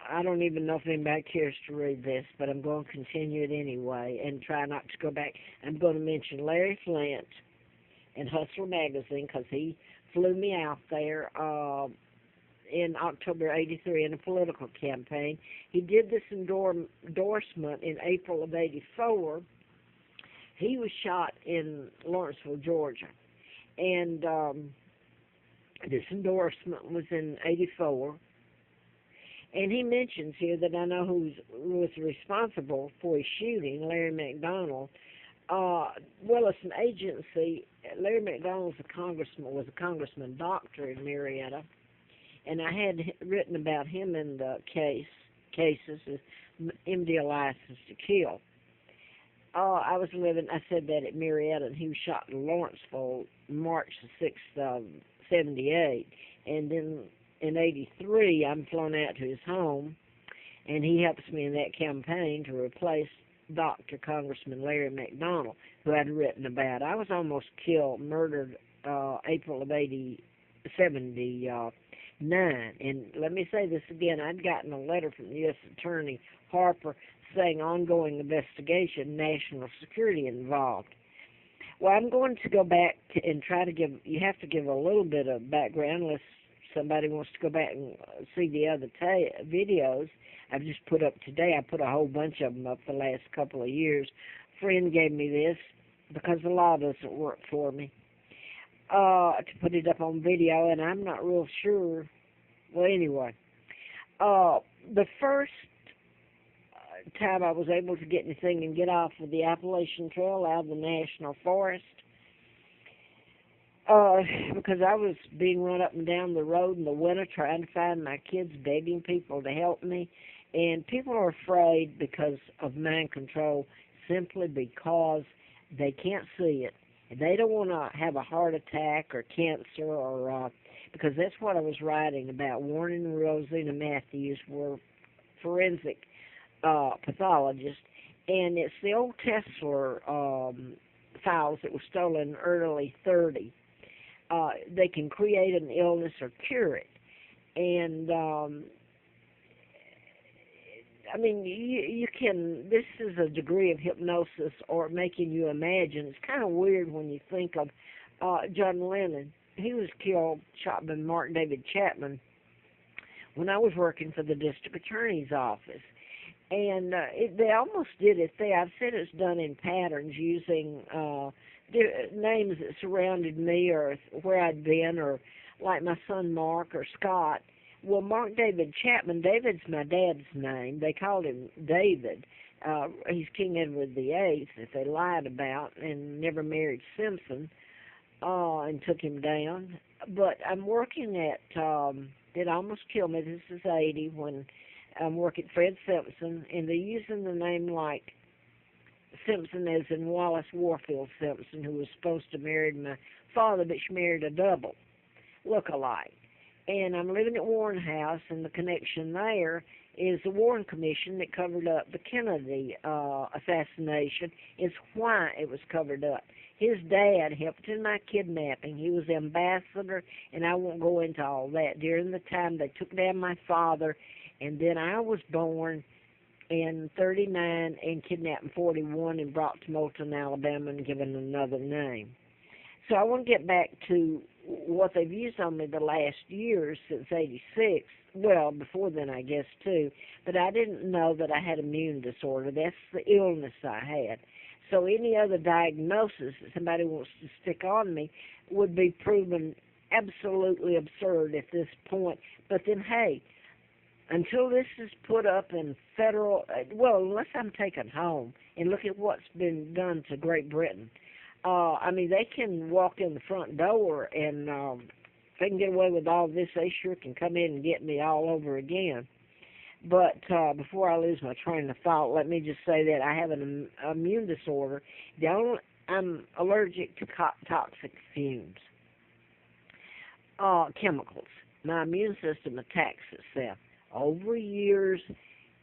I don't even know if anybody cares to read this, but I'm going to continue it anyway and try not to go back. I'm going to mention Larry Flint in Hustler Magazine because he flew me out there in October '83 in a political campaign. He did this endorsement in April of '84. He was shot in Lawrenceville, Georgia, and this endorsement was in '84. And he mentions here that I know who was responsible for his shooting, Larry McDonald. Well, it's an agency. Larry McDonald was a congressman doctor in Marietta, and I had written about him in the cases of MD License to Kill. I said that at Marietta, and he was shot in Lawrenceville March the 6th of '78, and then in '83, I'm flown out to his home, and he helps me in that campaign to replace Dr. Congressman Larry McDonald, who I'd written about. I was almost murdered, April of '79. And let me say this again, I'd gotten a letter from the U.S. Attorney Harper saying ongoing investigation, national security involved. Well, I'm going to go back and try to you have to give a little bit of background unless somebody wants to go back and see the other videos I've just put up today. I put a whole bunch of them up the last couple of years. A friend gave me this because the law doesn't work for me to put it up on video, and I'm not real sure. Well, anyway, the first time I was able to get anything and get off of the Appalachian Trail out of the National Forest, because I was being run up and down the road in the winter trying to find my kids, begging people to help me. And people are afraid because of mind control simply because they can't see it. And they don't want to have a heart attack or cancer or because that's what I was writing about. Warren and Rosina Matthews were forensic pathologists, and it's the old Tesla files that were stolen in early '30. They can create an illness or cure it. And, I mean, you can, this is a degree of hypnosis or making you imagine. It's kind of weird when you think of John Lennon. He was shot by Mark David Chapman when I was working for the district attorney's office. And they almost did it there. I've said it's done in patterns using names that surrounded me or where I'd been, or like my son Mark or Scott. Well, Mark David Chapman, David's my dad's name. They called him David. He's King Edward VIII that they lied about and never married Simpson and took him down. But I'm working at, it almost killed me. This is '80 when I'm working at Fred Simpson, and they're using the name like Simpson as in Wallace Warfield Simpson, who was supposed to marry my father, but she married a double look-alike. And I'm living at Warren House, and the connection there is the Warren Commission that covered up the Kennedy assassination. It's why it was covered up. His dad helped in my kidnapping. He was ambassador, and I won't go into all that. During the time they took down my father, and then I was born in '39 and kidnapped in '41 and brought to Moulton, Alabama, and given another name. So I want to get back to what they've used on me the last years since '86. Well, before then, I guess, too. But I didn't know that I had immune disorder. That's the illness I had. So any other diagnosis that somebody wants to stick on me would be proven absolutely absurd at this point. But then, hey, until this is put up in federal, well, unless I'm taken home, and look at what's been done to Great Britain. I mean, they can walk in the front door, and if they can get away with all this, they sure can come in and get me all over again. But before I lose my train of thought, let me just say that I have an immune disorder. I'm allergic to toxic fumes, chemicals. My immune system attacks itself. Over years,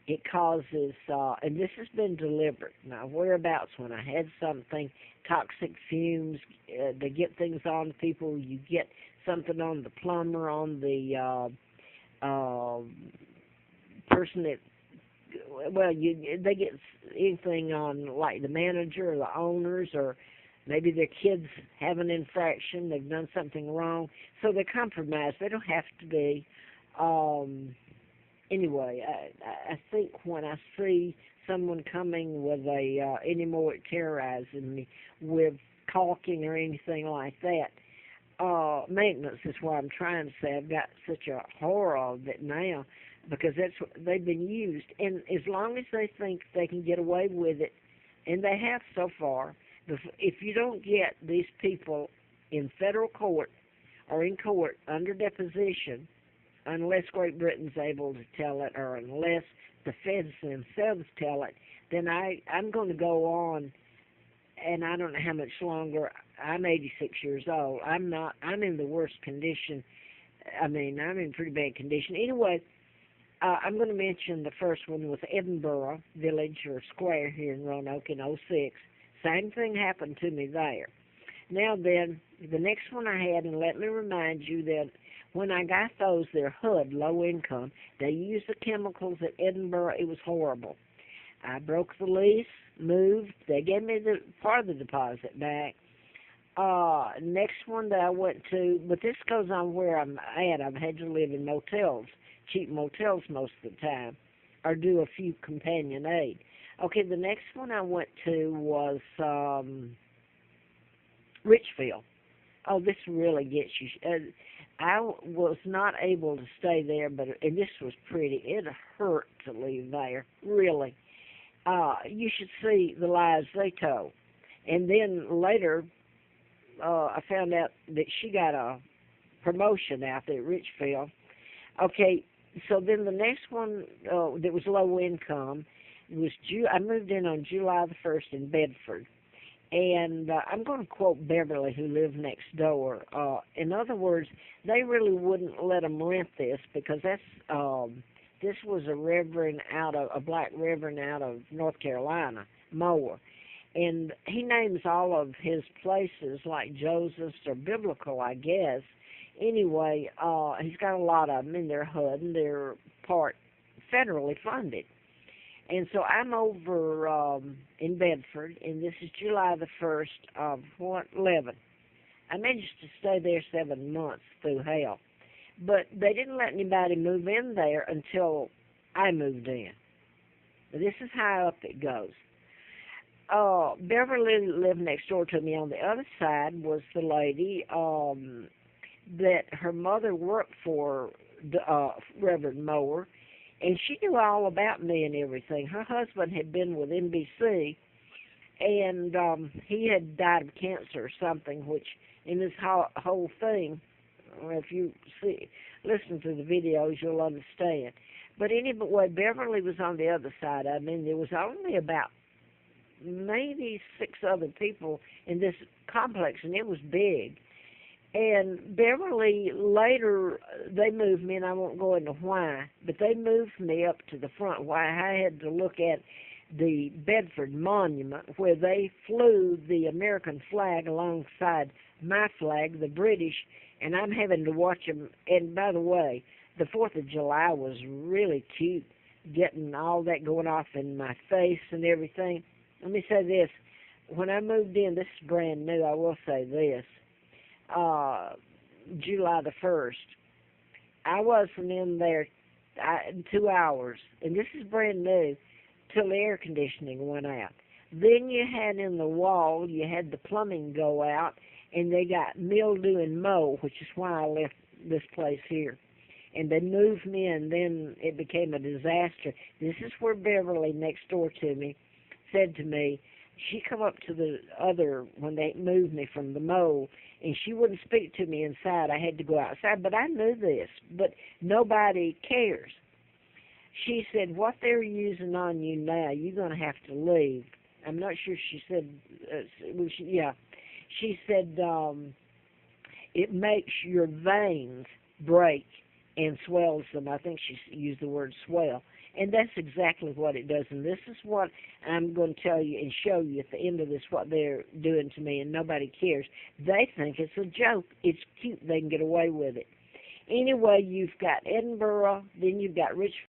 it causes, and this has been deliberate. Now, whereabouts when I had something, toxic fumes, they get things on people. You get something on the plumber, on the person that, well, they get anything on like the manager or the owners, or maybe their kids have an infraction, they've done something wrong, so they're compromised. They don't have to be. Anyway, I think when I see someone coming with any more terrorizing me with caulking or anything like that, maintenance is what I'm trying to say. I've got such a horror of it now because that's what they've been used. And as long as they think they can get away with it, and they have so far, if you don't get these people in federal court or in court under deposition, unless Great Britain's able to tell it, or unless the feds themselves tell it, then I'm going to go on, and I don't know how much longer. I'm 86 years old. I'm in the worst condition. I mean, I'm in pretty bad condition. Anyway, I'm going to mention the first one was Edinburgh Village or Square here in Roanoke in '06. Same thing happened to me there. Now then, the next one I had, and let me remind you that when I got those, they're HUD, low income. They used the chemicals at Edinburgh. It was horrible. I broke the lease, moved. They gave me the part of the deposit back. Next one that I went to, but this goes on where I'm at. I've had to live in motels, cheap motels most of the time, or do a few companion aid. Okay, the next one I went to was Richfield. Oh, this really gets you. I was not able to stay there, and this was pretty. It hurt to leave there, really. You should see the lies they told. And then later, I found out that she got a promotion out there at Richfield. Okay, so then the next one that was low income was I moved in on July the 1st in Bedford. And I'm going to quote Beverly, who lived next door. In other words, they really wouldn't let them rent this because this was a black reverend out of North Carolina, mower. And he names all of his places like Joseph's or Biblical, I guess. Anyway, he's got a lot of them in their HUD, and they're part federally funded. And so I'm over in Bedford, and this is July the 1st of 11. I managed to stay there 7 months through hell. But they didn't let anybody move in there until I moved in. This is how up it goes. Beverly lived next door to me. On the other side was the lady that her mother worked for, Reverend Mower. And she knew all about me and everything. Her husband had been with NBC, and he had died of cancer or something, which in this whole thing, if you listen to the videos, you'll understand. But anyway, Beverly was on the other side. I mean, there was only about maybe 6 other people in this complex, and it was big. And Beverly, later, they moved me, and I won't go into why, but they moved me up to the front. Why I had to look at the Bedford Monument, where they flew the American flag alongside my flag, the British, and I'm having to watch them. And by the way, the 4th of July was really cute, getting all that going off in my face and everything. Let me say this. When I moved in, this is brand new, I will say this. July the 1st. I wasn't in there 2 hours, and this is brand new, till the air conditioning went out. Then you had in the wall, you had the plumbing go out, and they got mildew and mold, which is why I left this place here. And they moved me, and then it became a disaster. This is where Beverly, next door to me, said to me, she come up to the other, when they moved me from the mold, and she wouldn't speak to me inside. I had to go outside, but I knew this, but nobody cares. She said, what they're using on you now, you're going to have to leave. I'm not sure she said, yeah. She said, it makes your veins break and swells them. I think she used the word swell. And that's exactly what it does. And this is what I'm going to tell you and show you at the end of this, what they're doing to me, and nobody cares. They think it's a joke. It's cute. They can get away with it. Anyway, you've got Edinburgh, then you've got Richfield.